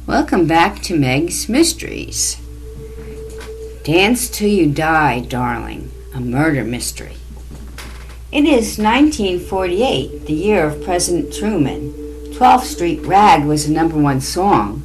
Welcome back to Meg's Mysteries. Dance Till You Die, Darling, a murder mystery. It is 1948, the year of President Truman. 12th Street Rag was the #1 song.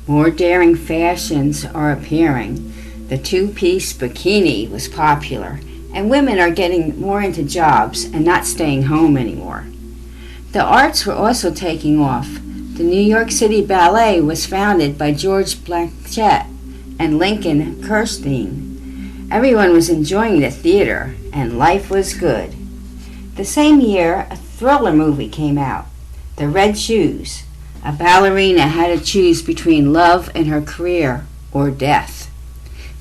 More daring fashions are appearing. The two-piece bikini was popular, and women are getting more into jobs and not staying home anymore. The arts were also taking off. The New York City Ballet was founded by George Blanchett and Lincoln Kirstein. Everyone was enjoying the theater, and life was good. The same year, a thriller movie came out, The Red Shoes. A ballerina had to choose between love and her career, or death.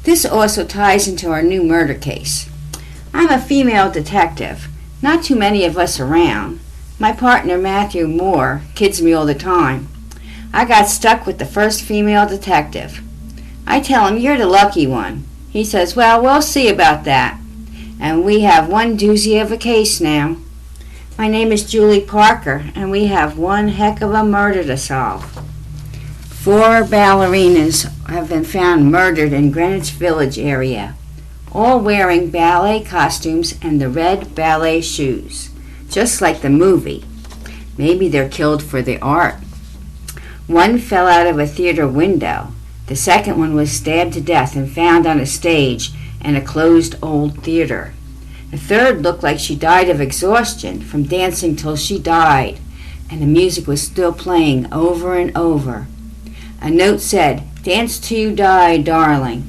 This also ties into our new murder case. I'm a female detective, not too many of us around. My partner, Matthew Moore, kids me all the time. I got stuck with the first female detective. I tell him, "You're the lucky one." He says, "Well, we'll see about that." And we have one doozy of a case now. My name is Julie Parker, and we have one heck of a murder to solve. 4 ballerinas have been found murdered in Greenwich Village area, all wearing ballet costumes and the red ballet shoes, just like the movie. Maybe they're killed for the art. One fell out of a theater window. The second one was stabbed to death and found on a stage in a closed old theater. The third looked like she died of exhaustion from dancing till she died, and the music was still playing over and over. A note said, "Dance till you die, darling."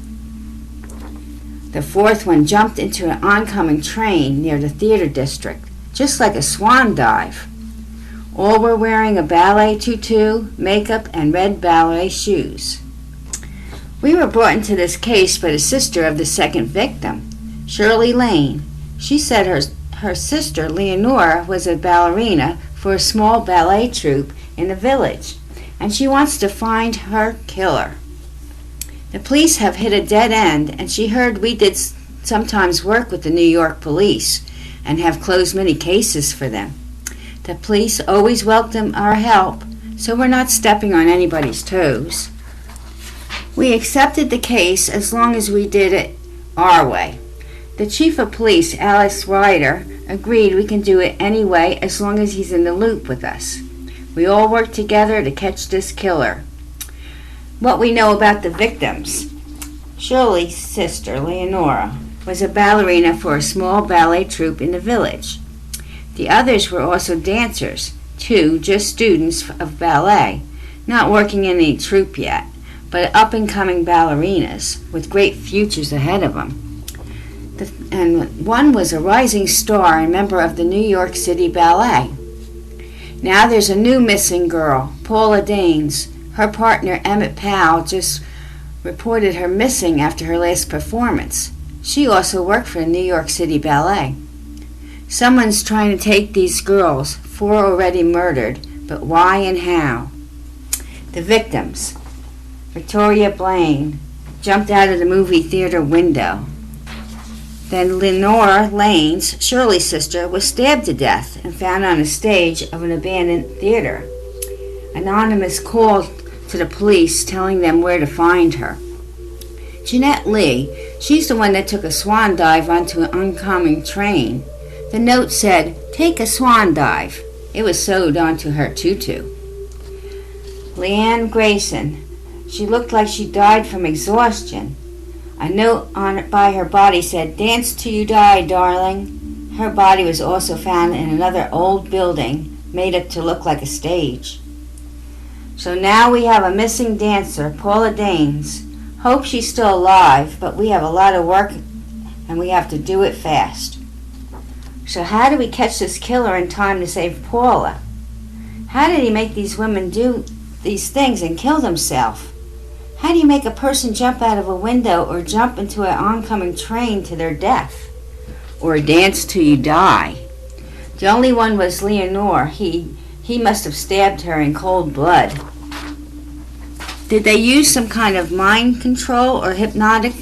The fourth one jumped into an oncoming train near the theater district, just like a swan dive. All were wearing a ballet tutu, makeup, and red ballet shoes. We were brought into this case by the sister of the second victim, Shirley Lane. She said her sister, Leonora, was a ballerina for a small ballet troupe in the village, and she wants to find her killer. The police have hit a dead end, and she heard we did sometimes work with the New York police and have closed many cases for them. The police always welcome our help, so we're not stepping on anybody's toes. We accepted the case as long as we did it our way. The chief of police, Alex Ryder, agreed we can do it anyway as long as he's in the loop with us. We all worked together to catch this killer. What we know about the victims. Shirley's sister, Leonora, was a ballerina for a small ballet troupe in the village. The others were also dancers, 2 just students of ballet, not working in any troupe yet, but up-and-coming ballerinas with great futures ahead of them. And one was a rising star and member of the New York City Ballet. Now there's a new missing girl, Paula Danes. Her partner, Emmett Powell, just reported her missing after her last performance. She also worked for the New York City Ballet. Someone's trying to take these girls, 4 already murdered, but why and how? The victims. Victoria Blaine jumped out of the movie theater window. Then Lenore Lane's, Shirley's sister, was stabbed to death and found on a stage of an abandoned theater. Anonymous called to the police telling them where to find her. Jeanette Lee, she's the one that took a swan dive onto an oncoming train. The note said, "Take a swan dive." It was sewed onto her tutu. Leanne Grayson, she looked like she died from exhaustion. A note by her body said, "Dance till you die, darling." Her body was also found in another old building made up to look like a stage. So now we have a missing dancer, Paula Danes. Hope she's still alive, but we have a lot of work and we have to do it fast. So how do we catch this killer in time to save Paula? How did he make these women do these things and kill themselves? How do you make a person jump out of a window or jump into an oncoming train to their death? Or dance till you die? The only one was Leonore. He must have stabbed her in cold blood. Did they use some kind of mind control or hypnotic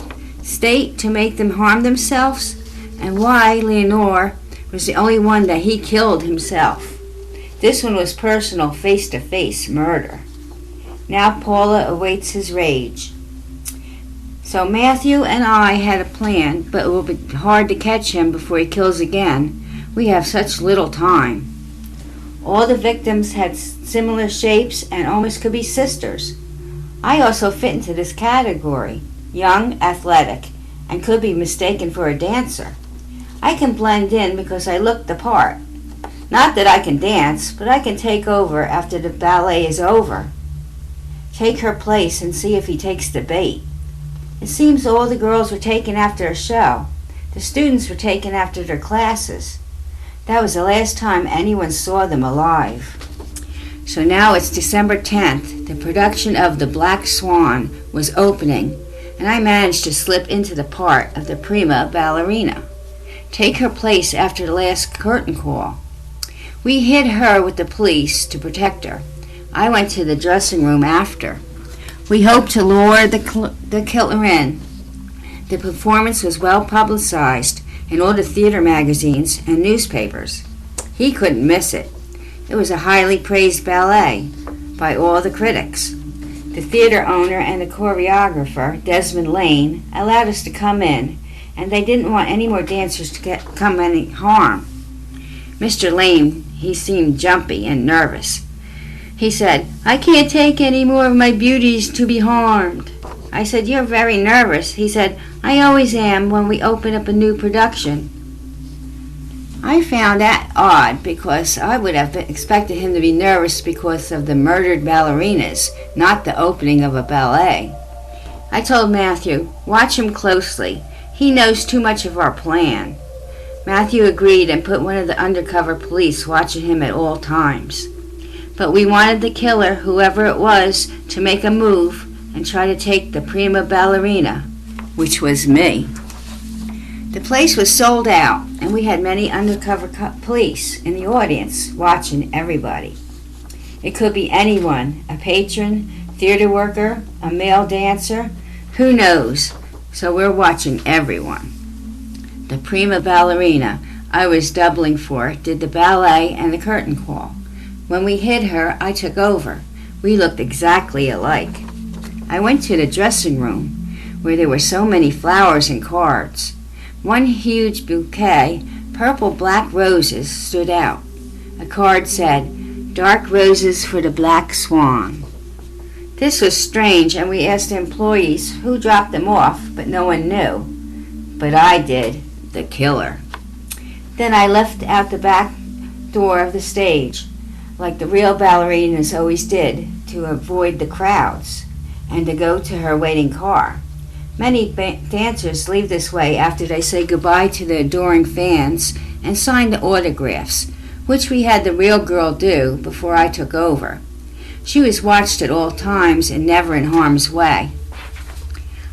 state to make them harm themselves? And why Leonore was the only one that he killed himself? This one was personal, face-to-face murder. Now Paula awaits his rage. So Matthew and I had a plan, but it will be hard to catch him before he kills again. We have such little time. All the victims had similar shapes and almost could be sisters. I also fit into this category, young, athletic, and could be mistaken for a dancer. I can blend in because I look the part. Not that I can dance, but I can take over after the ballet is over. Take her place and see if he takes the bait. It seems all the girls were taken after a show. The students were taken after their classes. That was the last time anyone saw them alive. So now it's December 10th. The production of The Black Swan was opening, and I managed to slip into the part of the prima ballerina. Take her place after the last curtain call. We hid her with the police to protect her. I went to the dressing room after. We hoped to lure the killer in. The performance was well publicized in all the theater magazines and newspapers. He couldn't miss it. It was a highly praised ballet by all the critics. The theater owner and the choreographer, Desmond Lane, allowed us to come in, and they didn't want any more dancers to come any harm. Mr. Lane, he seemed jumpy and nervous. He said, "I can't take any more of my beauties to be harmed." I said, "You're very nervous." He said, "I always am when we open up a new production." I found that odd because I would have expected him to be nervous because of the murdered ballerinas, not the opening of a ballet. I told Matthew, "Watch him closely. He knows too much of our plan." Matthew agreed and put one of the undercover police watching him at all times. But we wanted the killer, whoever it was, to make a move and try to take the prima ballerina, which was me. The place was sold out, and we had many undercover police in the audience watching everybody. It could be anyone, a patron, theater worker, a male dancer, who knows? So we're watching everyone. The prima ballerina I was doubling for did the ballet and the curtain call. When we hid her, I took over. We looked exactly alike. I went to the dressing room, where there were so many flowers and cards. One huge bouquet, purple-black roses, stood out. A card said, "Dark roses for the Black Swan." This was strange, and we asked the employees who dropped them off, but no one knew. But I did, the killer. Then I left out the back door of the stage, like the real ballerinas always did, to avoid the crowds, and to go to her waiting car. Many dancers leave this way after they say goodbye to their adoring fans and sign the autographs, which we had the real girl do before I took over. She was watched at all times and never in harm's way.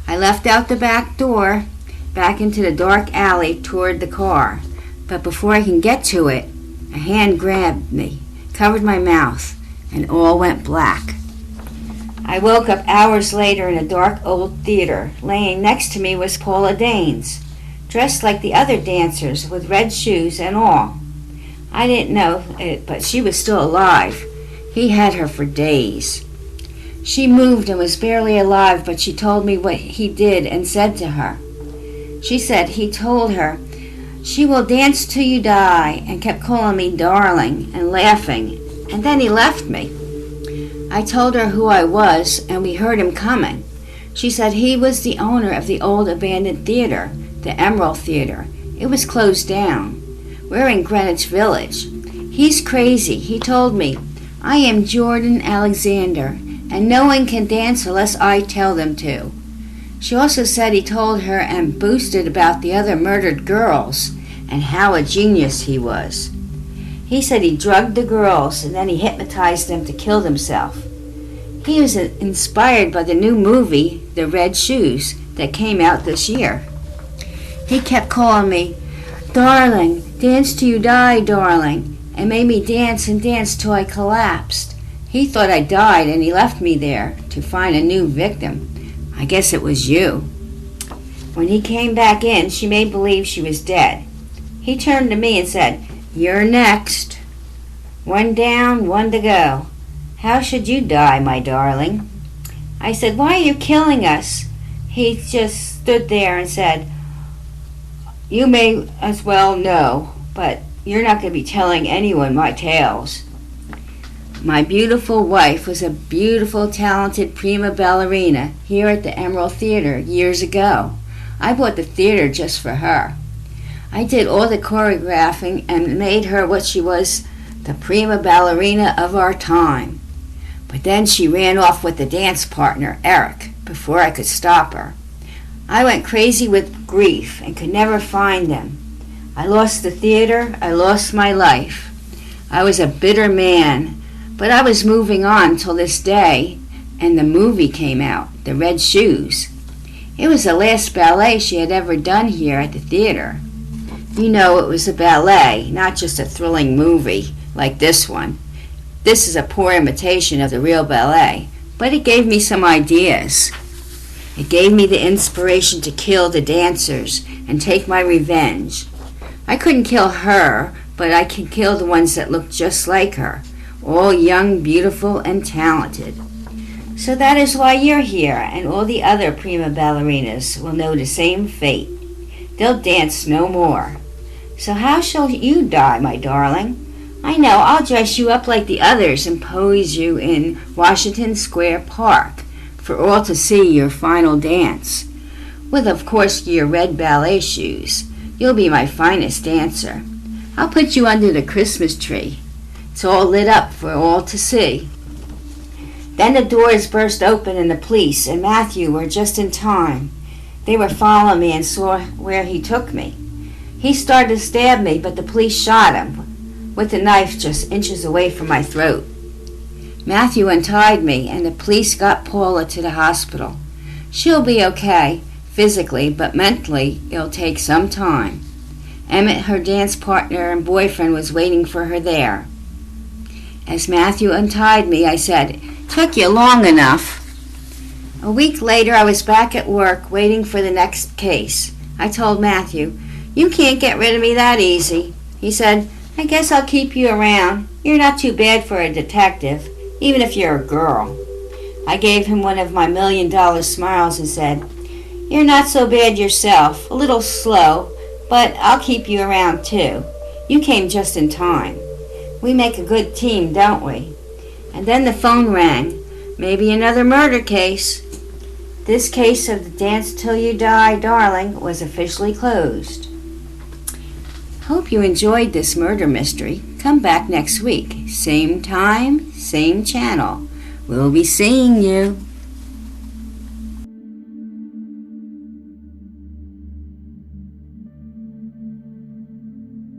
I left out the back door, back into the dark alley toward the car, but before I can get to it, a hand grabbed me, covered my mouth, and all went black. I woke up hours later in a dark old theater. Laying next to me was Paula Danes, dressed like the other dancers with red shoes and all. I didn't know it, but she was still alive. He had her for days. She moved and was barely alive, but she told me what he did and said to her. She said he told her, "She will dance till you die," and kept calling me darling and laughing, and then he left me. I told her who I was, and we heard him coming. She said he was the owner of the old abandoned theater, the Emerald Theater. It was closed down. We're in Greenwich Village. He's crazy. He told me, "I am Jordan Alexander, and no one can dance unless I tell them to." She also said he told her and boasted about the other murdered girls and how a genius he was. He said he drugged the girls and then he hypnotized them to kill themselves. He was inspired by the new movie, The Red Shoes, that came out this year. He kept calling me, "Darling, dance till you die, darling," and made me dance and dance till I collapsed. He thought I died and he left me there to find a new victim. I guess it was you. When he came back in, she made believe she was dead. He turned to me and said, "You're next." One down, one to go. "How should you die, my darling?" I said, "Why are you killing us?" He just stood there and said, "You may as well know, but you're not going to be telling anyone my tales." My beautiful wife was a beautiful, talented prima ballerina here at the Emerald Theater years ago. I bought the theater just for her. I did all the choreographing and made her what she was, the prima ballerina of our time. But then she ran off with the dance partner, Eric, before I could stop her. I went crazy with grief and could never find them. I lost the theater, I lost my life. I was a bitter man, but I was moving on till this day, and the movie came out, The Red Shoes. It was the last ballet she had ever done here at the theater. You know, it was a ballet, not just a thrilling movie like this one. This is a poor imitation of the real ballet, but it gave me some ideas. It gave me the inspiration to kill the dancers and take my revenge. I couldn't kill her, but I can kill the ones that look just like her, all young, beautiful, and talented. So that is why you're here, and all the other prima ballerinas will know the same fate. They'll dance no more. So how shall you die, my darling? I know, I'll dress you up like the others and pose you in Washington Square Park for all to see your final dance. With, of course, your red ballet shoes. You'll be my finest dancer. I'll put you under the Christmas tree. It's all lit up for all to see. Then the doors burst open and the police and Matthew were just in time. They were following me and saw where he took me. He started to stab me, but the police shot him, with the knife just inches away from my throat. Matthew untied me, and the police got Paula to the hospital. She'll be okay, physically, but mentally it'll take some time. Emmett, her dance partner and boyfriend, was waiting for her there. As Matthew untied me, I said, "Took you long enough." A week later, I was back at work waiting for the next case. I told Matthew, "You can't get rid of me that easy." He said, "I guess I'll keep you around. You're not too bad for a detective, even if you're a girl." I gave him one of my $1,000,000 smiles and said, "You're not so bad yourself, a little slow, but I'll keep you around too. You came just in time. We make a good team, don't we?" And then the phone rang. Maybe another murder case. This case of the Dance Till You Die, Darling was officially closed. Hope you enjoyed this murder mystery. Come back next week. Same time, same channel. We'll be seeing you.